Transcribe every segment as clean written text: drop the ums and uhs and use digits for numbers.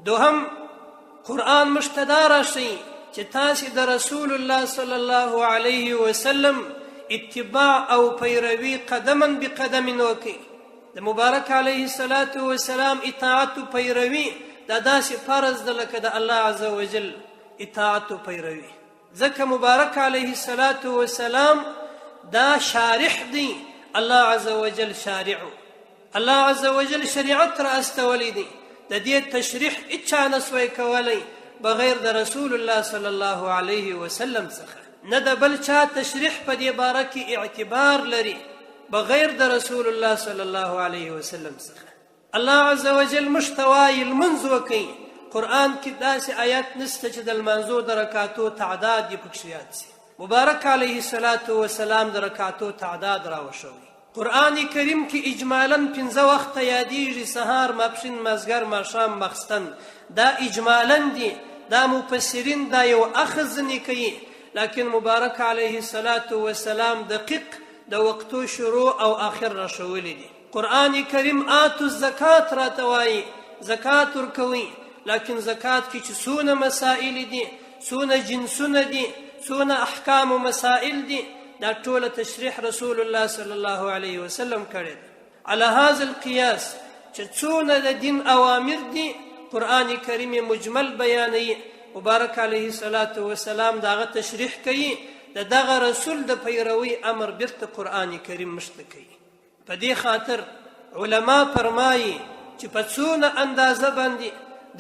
دوهم قرآن مشتدا راشي چې تاسې د رسول الله صلی الله علیه وسلم اتباع او پیروي قدما بقدم وکړي. د مبارک علیه الصلاة والسلام اطاعت و پیروي دا داسې فرض ده لکه د الله عز وجل اطاعت و پیروي. ځکه مبارک علیه الصلاة والسلام دا شارح دی، الله عز وجل شارعو. الله عز وجل شریعت را استولی دی، د دې تشریح اچا نسوی کولی بغیر د رسول الله صلی الله علیه وسلم څخه. نه د بل چا تشریح په دې باره کې اعتبار لري بغیر د رسول الله صلی الله علیه وسلم څخه. الله عز وجل مشتوای المنځ وکي. قرآن کې داسې آیات نسته چې د لمانځو د رکعتو تعداد یې پکښې یاد سي. مبارک علیه الصلاة والسلام د رکعتو تعداد راوښوي. قرآن کریم کې اجمالاً 5 وخته یادیږي، سهار، ماپښین، مازدیګر، ماښام، ماخستن. دا اجمالاً دي، دا مفسرین دا یو اخذ ځنې کوي، لیکن مبارک علیه الصلاة والسلام دقیق د وقتو شروع او آخر راښولی دي. قرآن کریم آتو الزکات راته وایي، زکات ورکوئ، لیکن زکات کې چې څونه مسائل دي، څونه جنسونه دي، څونه احکام و مسائل دي، دا ټوله تشریح رسول الله صلی الله علیه وسلم کړی ده. علی هذا القیاس چې څونه د دین اوامر دي قرآن کریم مجمل بیانوي. مبارک علیه الصلاة والسلام دغه تشریح کوي، د دغه رسول د پیروي امر بیرته قرآن کریم مشته کوي. په دې خاطر علما فرمایي چې په څونه اندازه باندې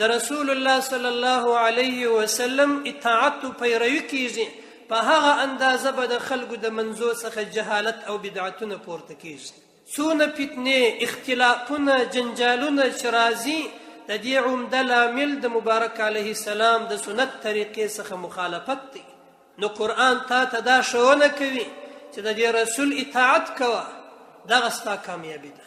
د رسول الله صلی الله علیه وسلم اطاعت و پیروي کیږي، په هغه اندازه به د خلکو د منځو څخه جهالت او بدعتونه پورته کیږي. څونه فتنې، اختلافونه، جنجالونه چې راځي، د دې عمده لامل د مبارک علیه السلام د سنت طریقې څخه مخالفت دی. نو قرآن تا ته دا ښوونه کوي چې د دې رسول اطاعت کوه، دغه ستا کامیابي ده.